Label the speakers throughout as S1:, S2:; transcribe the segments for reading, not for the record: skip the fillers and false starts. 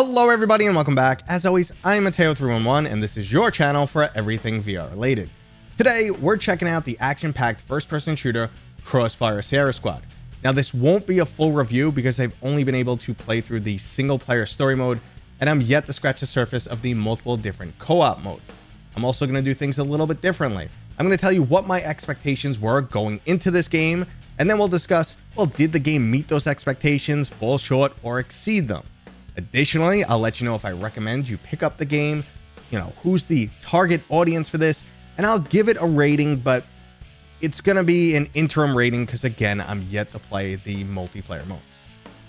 S1: Hello everybody and welcome back. As always, I'm Mateo311 and this is your channel for everything VR related. Today, we're checking out the action-packed first-person shooter Crossfire Sierra Squad. Now this won't be a full review because I've only been able to play through the single-player story mode and I'm yet to scratch the surface of the multiple different co-op modes. I'm also going to do things a little bit differently. I'm going to tell you what my expectations were going into this game, and then we'll discuss, well, did the game meet those expectations, fall short, or exceed them? Additionally, I'll let you know if I recommend you pick up the game, who's the target audience for this, and I'll give it a rating, but it's going to be an interim rating because, again, I'm yet to play the multiplayer modes.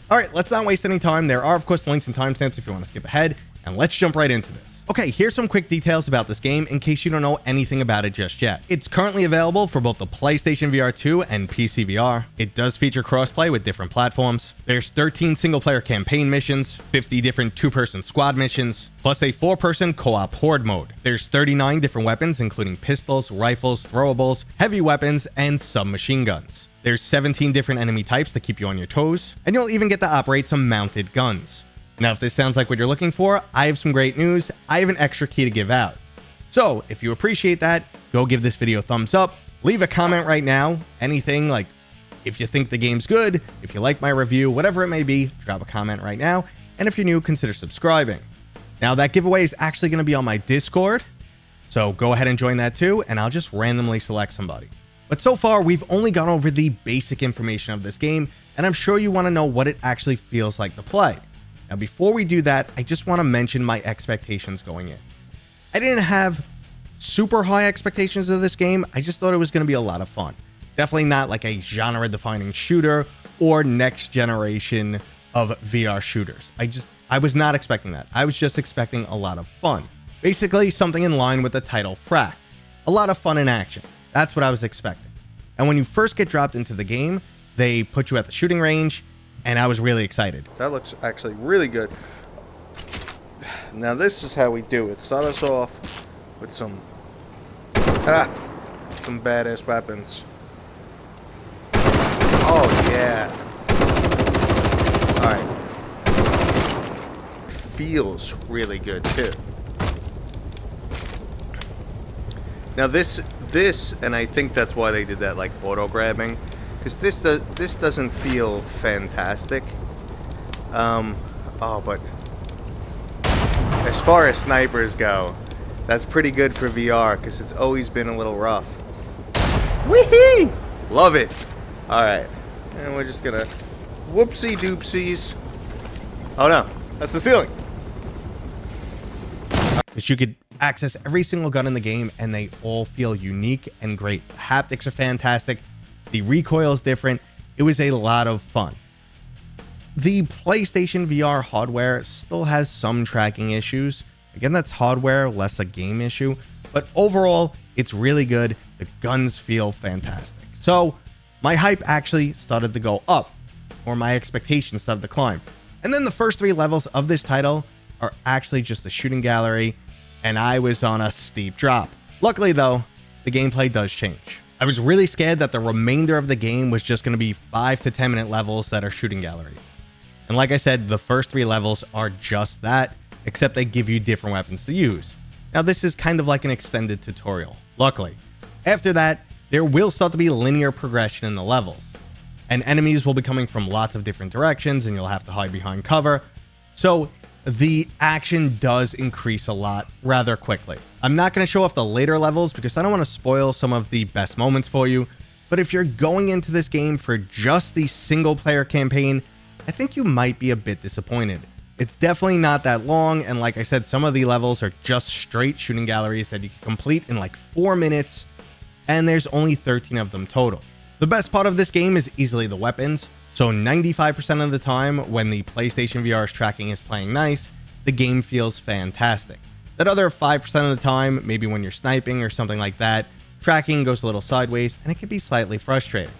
S1: All right, let's not waste any time. There are, of course, links and timestamps if you want to skip ahead, and let's jump right into this. Okay, here's some quick details about this game in case you don't know anything about it just yet. It's currently available for both the PlayStation VR2 and PCVR. It does feature crossplay with different platforms. There's 13 single-player campaign missions, 50 different two-person squad missions, plus a 4-person co-op horde mode. There's 39 different weapons, including pistols, rifles, throwables, heavy weapons, and submachine guns. There's 17 different enemy types to keep you on your toes, and you'll even get to operate some mounted guns. Now, if this sounds like what you're looking for, I have some great news. I have an extra key to give out. So if you appreciate that, go give this video a thumbs up, leave a comment right now, anything like if you think the game's good, if you like my review, whatever it may be, drop a comment right now. And if you're new, consider subscribing. Now that giveaway is actually going to be on my Discord, so go ahead and join that too, and I'll just randomly select somebody. But so far, we've only gone over the basic information of this game, and I'm sure you want to know what it actually feels like to play. Now, before we do that, I just want to mention my expectations going in. I didn't have super high expectations of this game. I just thought it was going to be a lot of fun. Definitely not like a genre-defining shooter or next generation of VR shooters. I was not expecting that. I was just expecting a lot of fun. Basically, something in line with the title Fracked. A lot of fun in action. That's what I was expecting. And when you first get dropped into the game, they put you at the shooting range, and I was really excited.
S2: That looks actually really good. Now this is how we do it. Start us off with some badass weapons. Oh yeah. Alright. Feels really good too. Now this, and I think that's why they did that, like auto grabbing. Because this doesn't feel fantastic. But as far as snipers go, that's pretty good for VR because it's always been a little rough. Wee-hee! Love it. All right, and we're just gonna whoopsie doopsies. Oh no, that's the ceiling.
S1: Because you could access every single gun in the game, and they all feel unique and great. The haptics are fantastic. The recoil is different. It was a lot of fun. The PlayStation VR hardware still has some tracking issues. Again, that's hardware, less a game issue. But overall, it's really good. The guns feel fantastic. So my hype actually started to go up, or my expectations started to climb. And then the first 3 levels of this title are actually just a shooting gallery, and I was on a steep drop. Luckily though, the gameplay does change. I was really scared that the remainder of the game was just going to be 5 to 10 minute levels that are shooting galleries. And like I said, the first 3 levels are just that, except they give you different weapons to use. Now this is kind of like an extended tutorial, luckily. After that, there will start to be linear progression in the levels. And enemies will be coming from lots of different directions and you'll have to hide behind cover. So the action does increase a lot rather quickly. I'm not going to show off the later levels because I don't want to spoil some of the best moments for you, but if you're going into this game for just the single player campaign, I think you might be a bit disappointed. It's definitely not that long, and like I said, some of the levels are just straight shooting galleries that you can complete in like 4 minutes, and there's only 13 of them total. The best part of this game is easily the weapons. So 95% of the time when the PlayStation VR's tracking is playing nice, the game feels fantastic. That other 5% of the time, maybe when you're sniping or something like that, tracking goes a little sideways and it can be slightly frustrating.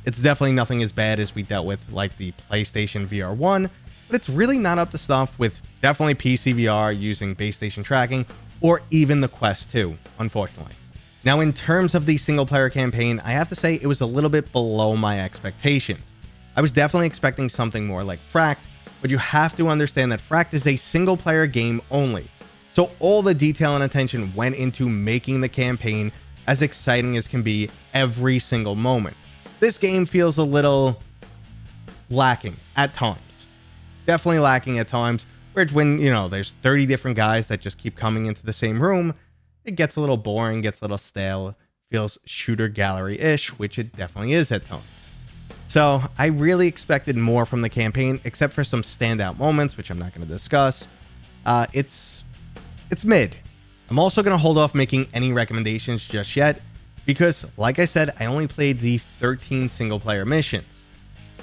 S1: It's definitely nothing as bad as we dealt with like the PlayStation VR1, but it's really not up to snuff with definitely PCVR using base station tracking or even the Quest 2, unfortunately. Now in terms of the single player campaign, I have to say it was a little bit below my expectations. I was definitely expecting something more like Fracked, but you have to understand that Fract is a single player game only. So all the detail and attention went into making the campaign as exciting as can be every single moment. This game feels a little lacking at times. Definitely lacking at times, where when, you know, there's 30 different guys that just keep coming into the same room, it gets a little boring, gets a little stale, feels shooter gallery-ish, which it definitely is at times. So I really expected more from the campaign, except for some standout moments, which I'm not going to discuss. It's mid. I'm also going to hold off making any recommendations just yet, because like I said, I only played the 13 single player missions.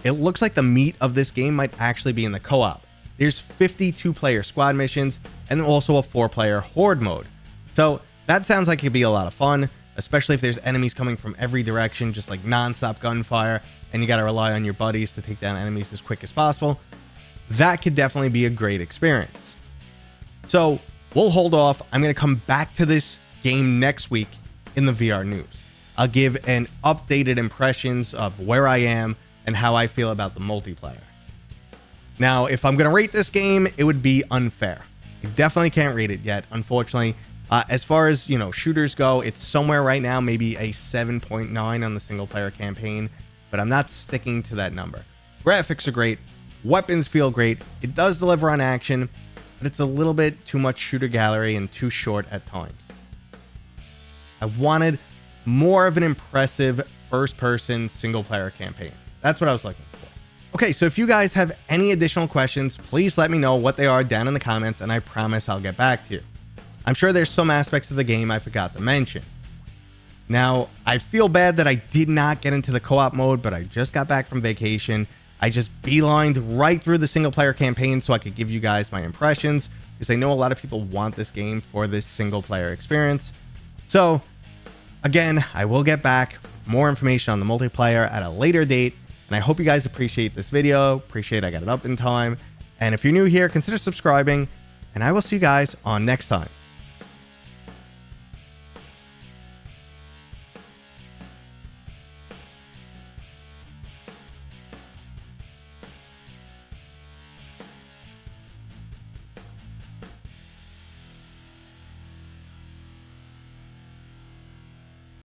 S1: It looks like the meat of this game might actually be in the co-op. There's 52 player squad missions and also a 4-player horde mode. So that sounds like it could be a lot of fun, especially if there's enemies coming from every direction, just like non-stop gunfire, and you got to rely on your buddies to take down enemies as quick as possible. That could definitely be a great experience. So we'll hold off. I'm going to come back to this game next week in the VR news. I'll give an updated impressions of where I am and how I feel about the multiplayer. Now, if I'm going to rate this game, it would be unfair. I definitely can't rate it yet, unfortunately. As far as, you know, shooters go, it's somewhere right now, maybe a 7.9 on the single player campaign, but I'm not sticking to that number. Graphics are great. Weapons feel great. It does deliver on action, but it's a little bit too much shooter gallery and too short at times. I wanted more of an impressive first-person single-player campaign. That's what I was looking for. Okay, so if you guys have any additional questions, please let me know what they are down in the comments, and I promise I'll get back to you. I'm sure there's some aspects of the game I forgot to mention. Now, I feel bad that I did not get into the co-op mode, but I just got back from vacation. I just beelined right through the single-player campaign so I could give you guys my impressions, because I know a lot of people want this game for this single-player experience. So, again, I will get back with more information on the multiplayer at a later date, and I hope you guys appreciate this video. Appreciate I got it up in time. And if you're new here, consider subscribing, and I will see you guys on next time.